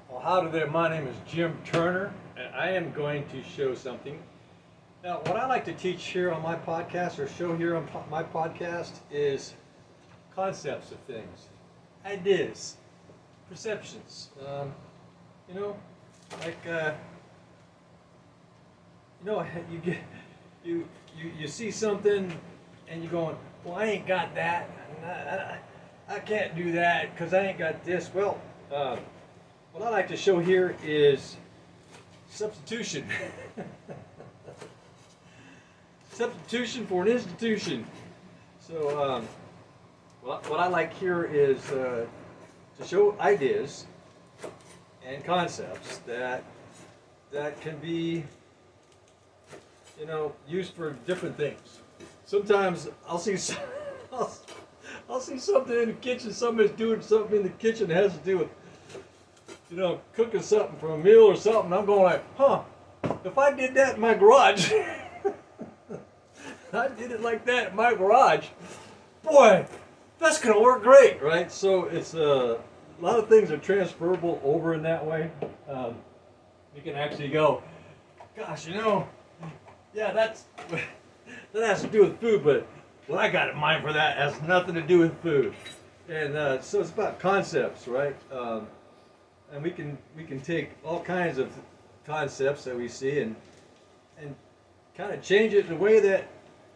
Well, howdy there. My name is Jim Turner, and I am going to show something. Now, what I like to teach here on my podcast, or show here on my podcast, is concepts of things, ideas, perceptions. You know, like you get you see something, and you're going, well, I ain't got that. I can't do that because I ain't got this. Well. What I like to show here is substitution. Substitution for an institution. So what I like here is to show ideas and concepts that can be, used for different things. Sometimes I'll see I'll see something in the kitchen. Somebody's doing something in the kitchen that has to do with cooking something for a meal or something. I'm going like, if I did that in my garage, I did it like that in my garage, boy, that's going to work great, right? So it's a lot of things are transferable over in that way. You can actually go, gosh, yeah, that has to do with food, but what I got in mind for that has nothing to do with food. And so it's about concepts, right? And we can take all kinds of concepts that we see and kind of change it in a way that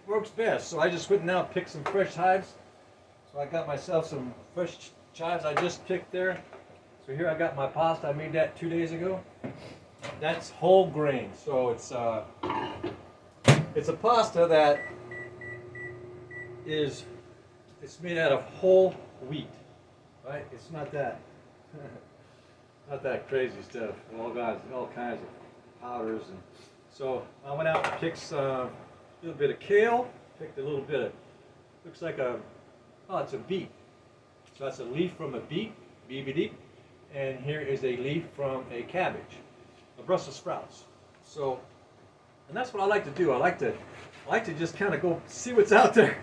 works best. So I just went and now picked some fresh hives. So I got myself some fresh chives I just picked there. So here I got my pasta. I made that 2 days ago. That's whole grain. So it's a pasta that it's made out of whole wheat, right? It's not that. Not that crazy stuff. All kinds of powders, and so I went out and picked a little bit of kale. Picked a little bit of, looks like it's a beet. So that's a leaf from a beet, BBD, and here is a leaf from a cabbage, a Brussels sprouts. So, and that's what I like to do. I like to just kind of go see what's out there.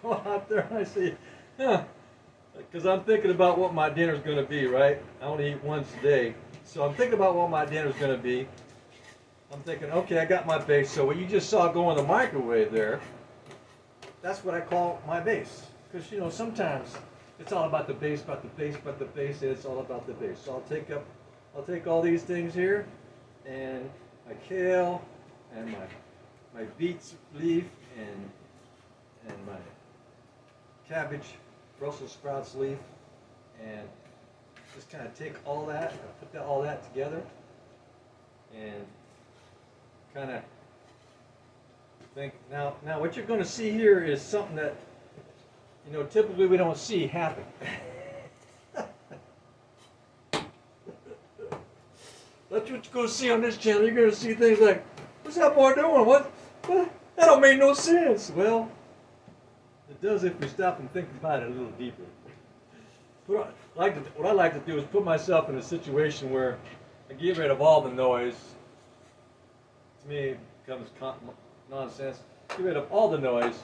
Go out there and I see, because I'm thinking about what my dinner's going to be, right? I only eat once a day. So I'm thinking about what my dinner's going to be. I'm thinking, okay, I got my base. So what you just saw go in the microwave there, that's what I call my base. Because, sometimes it's all about the base, and it's all about the base. So I'll take all these things here, and my kale, and my beet leaf, and my cabbage, Brussels sprouts leaf, and just kind of take all that, put all that together, and kind of think. Now what you're going to see here is something that typically we don't see happen. That's what you're going to see on this channel. You're going to see things like, what's that boy doing? What? That don't make no sense. Well, it does if we stop and think about it a little deeper. What I like to do is put myself in a situation where I get rid of all the noise. To me, it becomes nonsense. Get rid of all the noise,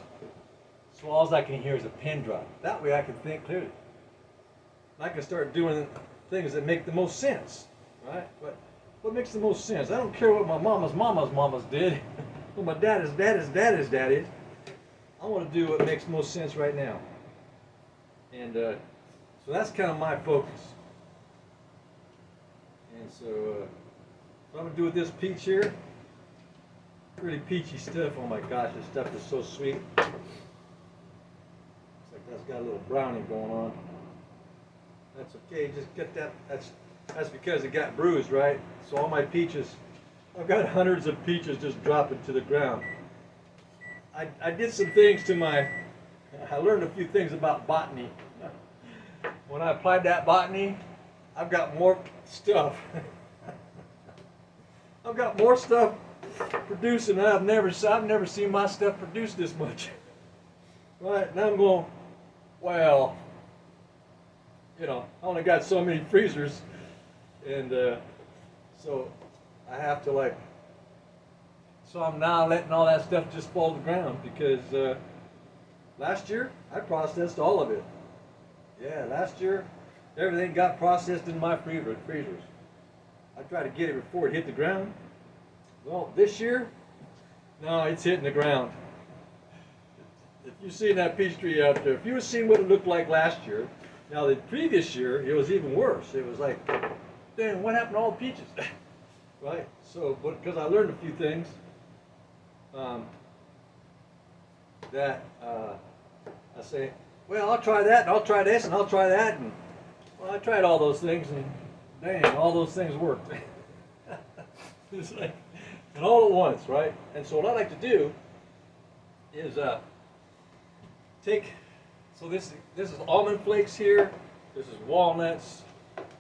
so all I can hear is a pin drop. That way I can think clearly. I can start doing things that make the most sense, right? But what makes the most sense? I don't care what my mama's did, what my daddy's daddy's. I want to do what makes most sense right now. And so that's kind of my focus. And so what I'm going to do with this peach here, pretty peachy stuff. Oh my gosh, this stuff is so sweet. Looks like that's got a little browning going on. That's okay, just get that. That's because it got bruised, right? So all my peaches, I've got hundreds of peaches just dropping to the ground. I did some things to I learned a few things about botany. When I applied that botany, I've got more stuff. I've got more stuff producing. I've never seen my stuff produce this much. Right, now I'm going, well, I only got so many freezers, and so I have to so I'm now letting all that stuff just fall to the ground because last year I processed all of it. Yeah, last year Everything got processed in my freezers. I tried to get it before it hit the ground. Well, this year, no, it's hitting the ground. If you've seen that peach tree out there, if you had seen what it looked like last year, now the previous year, it was even worse. It was like, dang, what happened to all the peaches? Right? So, because I learned a few things, that I say, well, I'll try that, and I'll try this, and I'll try that, and well, I tried all those things, and dang, all those things worked. It's like, and all at once, right? And so what I like to do is take, so this is almond flakes here, this is walnuts,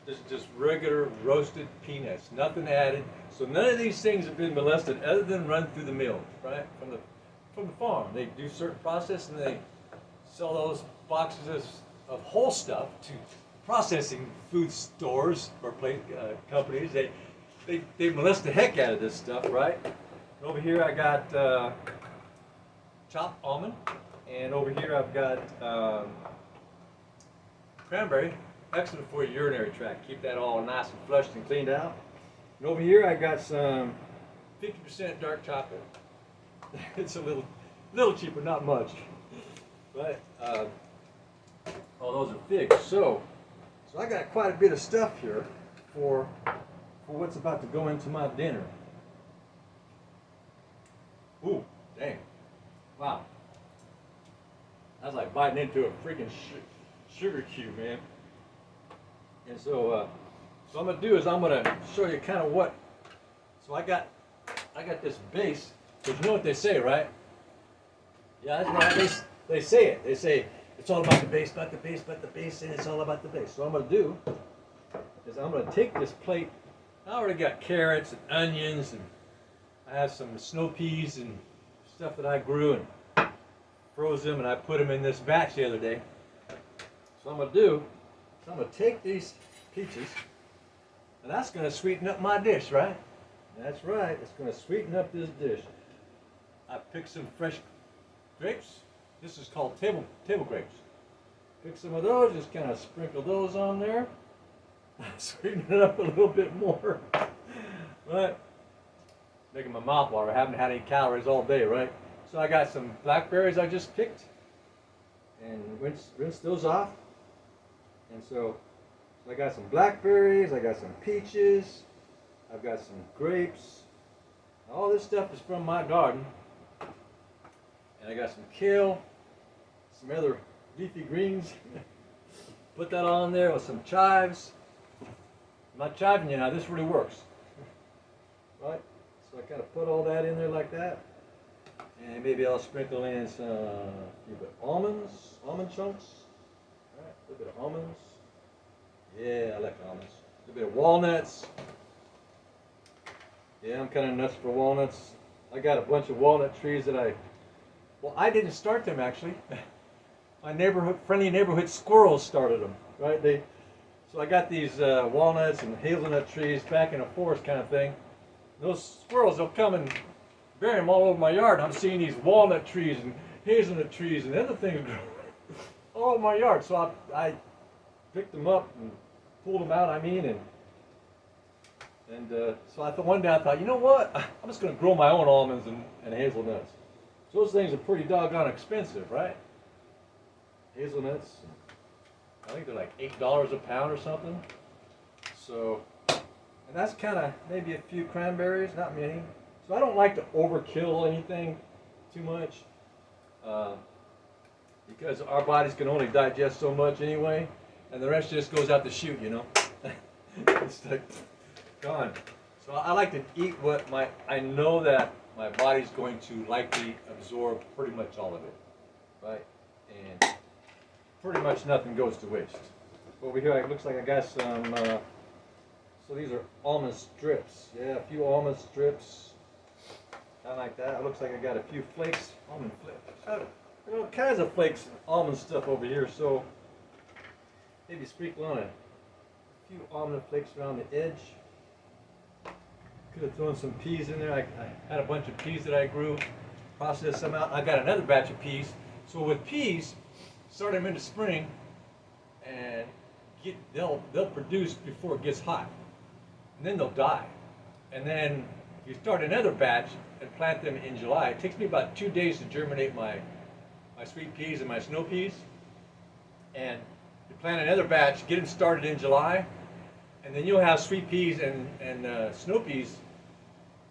this is just regular roasted peanuts, nothing added. So none of these things have been molested other than run through the mill, right? From the farm. They do certain process and they sell those boxes of whole stuff to processing food stores or companies. They molest the heck out of this stuff, right? And over here I got chopped almond, and over here I've got cranberry, excellent for your urinary tract. Keep that all nice and flushed and cleaned out. And over here I got some 50% dark chocolate. It's a little cheaper, not much, but all those are figs. So I got quite a bit of stuff here for what's about to go into my dinner. Ooh, dang! Wow, that's like biting into a freaking sugar cube, man. And so what I'm gonna do is I'm gonna show you kind of what. So I got this base. Because you know what they say, right? Yeah, that's right. They say it. They say it's all about the base, about the base, about the base, and it's all about the base. So what I'm going to do is I'm going to take this plate. I already got carrots and onions, and I have some snow peas and stuff that I grew and froze them, and I put them in this batch the other day. So what I'm going to do is I'm going to take these peaches, and that's going to sweeten up my dish, right? That's right. It's going to sweeten up this dish. I picked some fresh grapes. This is called table grapes. Pick some of those, just kind of sprinkle those on there. Sweeten it up a little bit more. Right? Making my mouth water. I haven't had any calories all day, right? So I got some blackberries I just picked and rinse those off. And so I got some blackberries, I got some peaches, I've got some grapes. All this stuff is from my garden. And I got some kale, some other leafy greens. Put that on there with some chives. I'm not chiving you now, this really works. Right? So I kind of put all that in there like that. And maybe I'll sprinkle in some few bit of almond chunks. All right, a little bit of almonds. Yeah, I like almonds. A little bit of walnuts. Yeah, I'm kind of nuts for walnuts. I got a bunch of walnut trees that well, I didn't start them actually. My friendly neighborhood squirrels started them, right? So I got these walnuts and hazelnut trees back in a forest kind of thing. Those squirrels, they'll come and bury them all over my yard. I'm seeing these walnut trees and hazelnut trees and other things all over my yard. So I picked them up and pulled them out, so I thought one day I thought, you know what? I'm just going to grow my own almonds and hazelnuts. So those things are pretty doggone expensive, right? Hazelnuts, I think they're like $8 a pound or something. So, and that's kind of maybe a few cranberries, not many. So I don't like to overkill anything too much because our bodies can only digest so much anyway, and the rest just goes out the chute, you know. It's like gone. So I like to eat what I know that my body's going to likely absorb pretty much all of it, right? And pretty much nothing goes to waste. Over here, it looks like I got some, so these are almond strips. Yeah, a few almond strips, kind of like that. It looks like I got a few flakes, almond flakes. All kinds of flakes and almond stuff over here, so maybe sprinkle on a few almond flakes around the edge. Could have thrown some peas in there. I had a bunch of peas that I grew, processed some out. I got another batch of peas. So with peas, start them in the spring and they'll produce before it gets hot, and then they'll die. And then if you start another batch and plant them in July, it takes me about 2 days to germinate my sweet peas and my snow peas. And you plant another batch, get them started in July, and then you'll have sweet peas and snow peas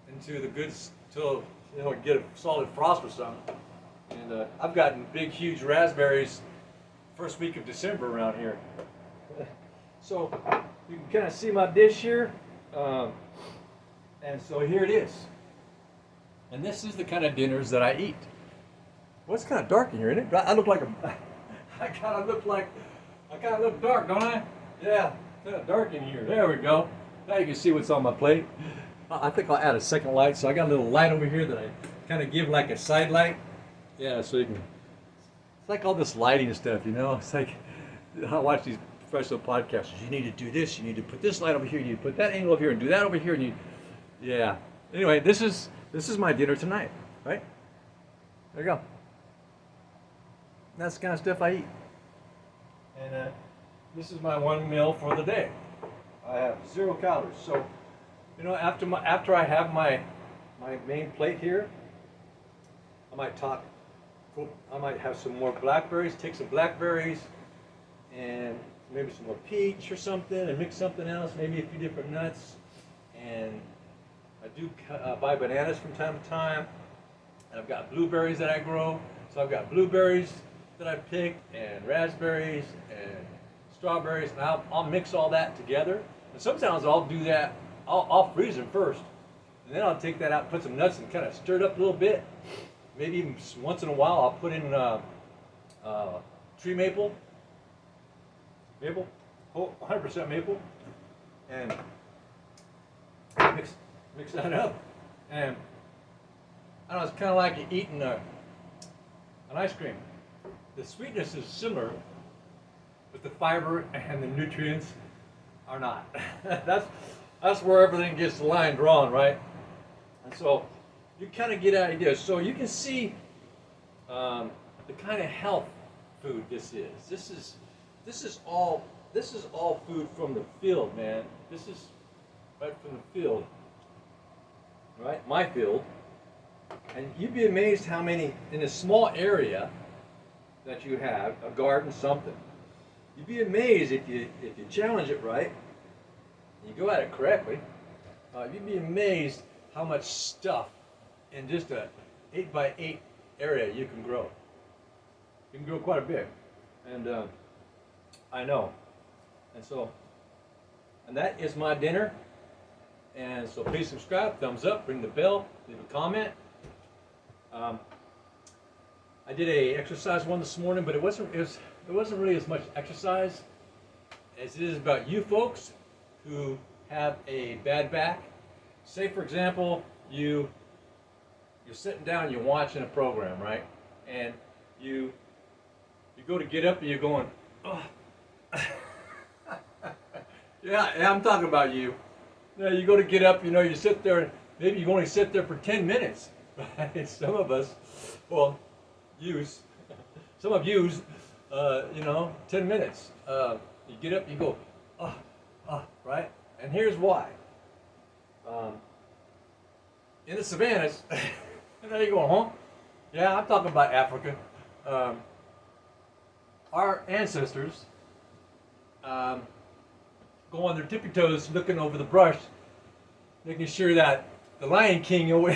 into the goods till get a solid frost or something. And I've gotten big, huge raspberries first week of December around here. So you can kind of see my dish here, and so here it is. And this is the kind of dinners that I eat. Well, it's kind of dark in here, isn't it? I look like I kind of look dark, don't I? Yeah, kind of dark in here. There we go. Now you can see what's on my plate. I think I'll add a second light. So I got a little light over here that I kind of give like a side light. Yeah, so you can. It's like all this lighting stuff, you know. It's like I watch these professional podcasters. You need to do this. You need to put this light over here. You need to put that angle over here and do that over here. And yeah. Anyway, this is my dinner tonight, right? There you go. That's the kind of stuff I eat. And this is my one meal for the day. I have 0 calories. So, you know, after I have my main plate here, I might have some more blackberries, take some blackberries and maybe some more peach or something and mix something else, maybe a few different nuts. And I do buy bananas from time to time. And I've got blueberries that I grow. So I've got blueberries that I pick and raspberries and strawberries. And I'll mix all that together. And sometimes I'll do that. I'll freeze them first. And then I'll take that out, put some nuts and kind of stir it up a little bit. Maybe even once in a while I'll put in tree maple, 100% maple, and mix that up. And I don't know, it's kind of like eating an ice cream. The sweetness is similar, but the fiber and the nutrients are not. That's where everything gets the line drawn, right? And so you kind of get an idea. So you can see the kind of health food this is. This is all food from the field, man. This is right from the field, right? My field. And you'd be amazed how many in a small area that you have a garden, something. You'd be amazed if you challenge it right, and you go at it correctly. You'd be amazed how much stuff in just a 8x8 area you can grow. You can grow quite a bit, and I know. And that is my dinner. And so please subscribe, thumbs up, ring the bell, leave a comment. I did a exercise one this morning, but it wasn't really as much exercise as it is about you folks who have a bad back. Say for example, you're sitting down, you're watching a program, right? And you go to get up and you're going, oh. yeah, I'm talking about you. You know, you go to get up, you sit there, and maybe you only sit there for 10 minutes. Right? Some of us, some of yous, 10 minutes. You get up, you go, right? And here's why. In the savannas, there you go, huh? Yeah, I'm talking about Africa. Our ancestors go on their tippy toes looking over the brush, making sure that the Lion King the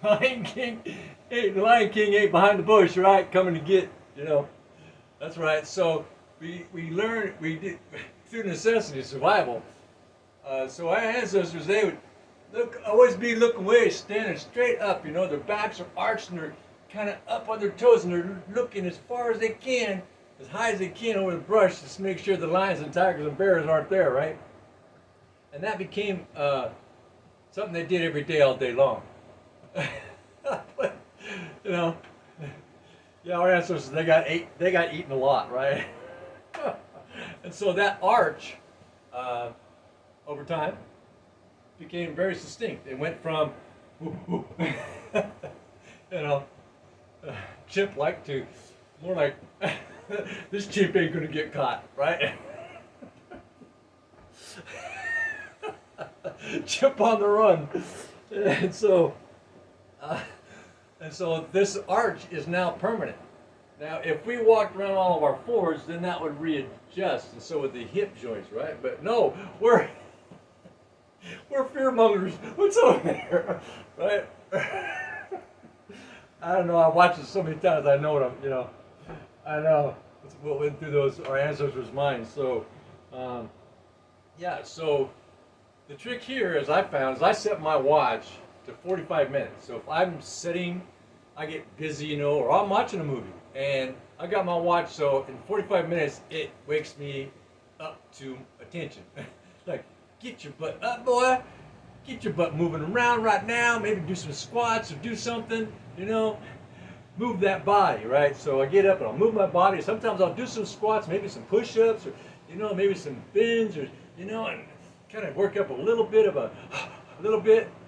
Lion King ain't behind the bush, right? Coming to get, That's right. So we did through necessity, survival. So our ancestors, they would always be looking way, standing straight up. Their backs are arched and they're kind of up on their toes and they're looking as far as they can, as high as they can over the brush to make sure the lions and tigers and bears aren't there, right? And that became something they did every day, all day long. But, our ancestors, they got eaten a lot, right? And so that arch, over time, became very distinct. It went from, chimp-like to more like This Jeep ain't gonna get caught, right? Chip on the run. And so, uh, and so this arch is now permanent. Now, if we walked around all of our fours, then that would readjust, and so would the hip joints, right? But no, we're fear mongers. What's over there, right? I don't know. I watched it so many times. I know what I know what went through our ancestors' minds. So, yeah. So the trick here, as I found, is I set my watch to 45 minutes. So if I'm sitting, I get busy, or I'm watching a movie, and I got my watch. So in 45 minutes, it wakes me up to attention. Like, get your butt up, boy. Get your butt moving around right now. Maybe do some squats or do something, move that body, right? So I get up and I'll move my body. Sometimes I'll do some squats, maybe some push-ups, or maybe some bends, or and kind of work up a little bit,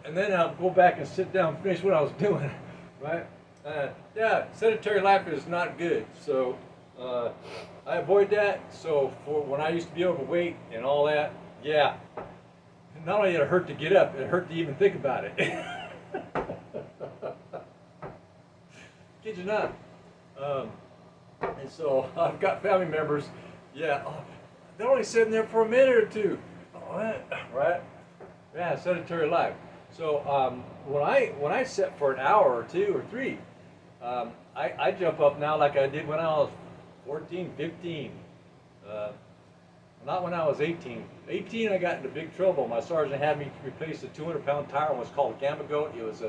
and then I'll go back and sit down and finish what I was doing, right? Yeah, sedentary life is not good. So I avoid that. So for when I used to be overweight and all that, yeah, not only did it hurt to get up, it hurt to even think about it. Kid you not. And so I've got family members, yeah, they're only sitting there for a minute or two. Right? Yeah, sedentary life. So when I sit for an hour or two or three, I jump up now like I did when I was 14, 15. Not when I was 18. 18, I got into big trouble. My sergeant had me replace a 200-pound tire on what's called a Gamma Goat. It was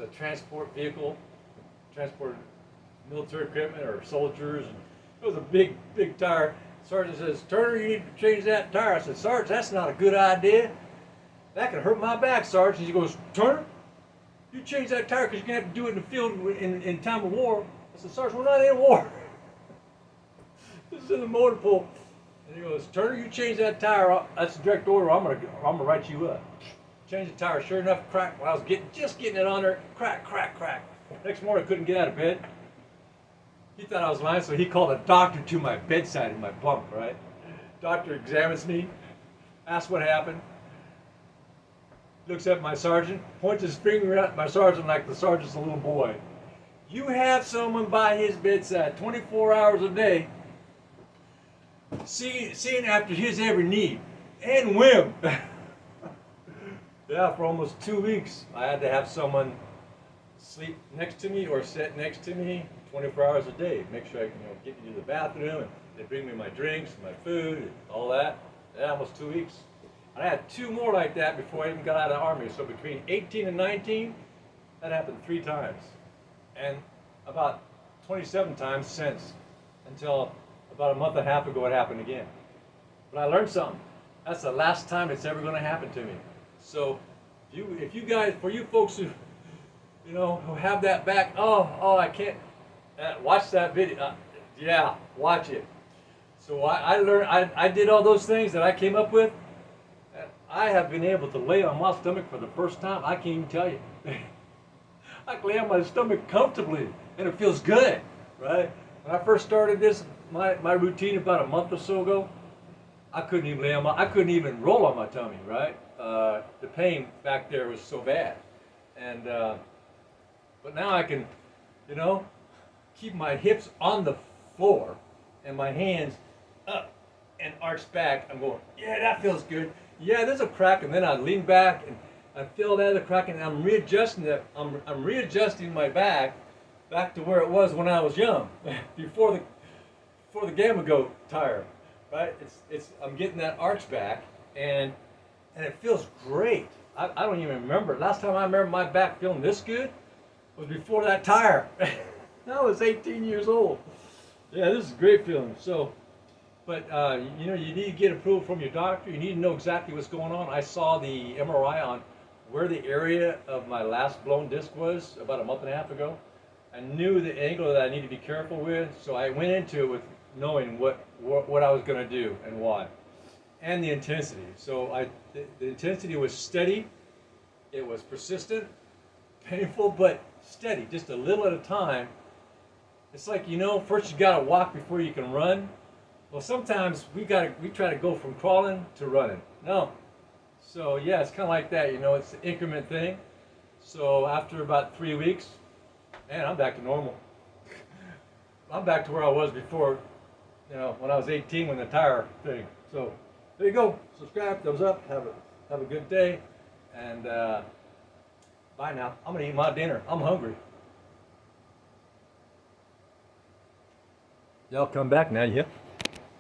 a transport vehicle, transported military equipment or soldiers. And it was a big tire. Sergeant says, "Turner, you need to change that tire." I said, "Sergeant, that's not a good idea. That could hurt my back, Sergeant." He goes, "Turner, you change that tire because you're going to have to do it in the field in time of war." I said, "Sergeant, we're not in war." This is in the motor pool. And he goes, "Turner, you change that tire. That's a direct order. I'm gonna write you up." Change the tire. Sure enough, crack. When I was just getting it on there, crack. Next morning, I couldn't get out of bed. He thought I was lying, so he called a doctor to my bedside in my bunk. Right? Doctor examines me, asks what happened, looks at my sergeant, points his finger at my sergeant like the sergeant's a little boy. "You have someone by his bedside 24 hours a day, seeing after his every need and whim." Yeah, for almost 2 weeks, I had to have someone sleep next to me or sit next to me 24 hours a day. Make sure I can get me to the bathroom, and they bring me my drinks, my food, and all that. Yeah, almost 2 weeks. And I had 2 more like that before I even got out of the Army. So between 18 and 19, that happened 3 times. And about 27 times since, until about a month and a half ago it happened again. But I learned something. That's the last time it's ever going to happen to me. So if you guys, for you folks who have that back, I can't, watch that video. Yeah, watch it. So I learned, I did all those things that I came up with. I have been able to lay on my stomach for the first time. I can't even tell you. I can lay on my stomach comfortably, and it feels good, right? When I first started this, my routine about a month or so ago, I couldn't even roll on my tummy, right? The pain back there was so bad, and but now I can, keep my hips on the floor and my hands up and arched back. I'm going, yeah, that feels good. Yeah, there's a crack, and then I lean back and I feel that other crack, and I'm readjusting that. I'm readjusting my back to where it was when I was young, before the Gamma Goat tire, right? I'm getting that arch back, and it feels great. I don't even remember. Last time I remember my back feeling this good was before that tire. I was 18 years old. Yeah, this is a great feeling. So, but you need to get approval from your doctor. You need to know exactly what's going on. I saw the MRI on where the area of my last blown disc was about a month and a half ago. I knew the angle that I needed to be careful with, so I went into it with knowing what I was going to do and why, and the intensity. So the intensity was steady, it was persistent, painful, but steady, just a little at a time. It's like, you know, first you gotta walk before you can run. Well, sometimes we try to go from crawling to running. No. So yeah, it's kind of like that, you know. It's an increment thing. So after about 3 weeks, man, I'm back to normal. I'm back to where I was before, you know, when I was 18 when the tire thing. So there you go. Subscribe, thumbs up. Have a good day, and bye now. I'm gonna eat my dinner. I'm hungry. Y'all come back now, yeah?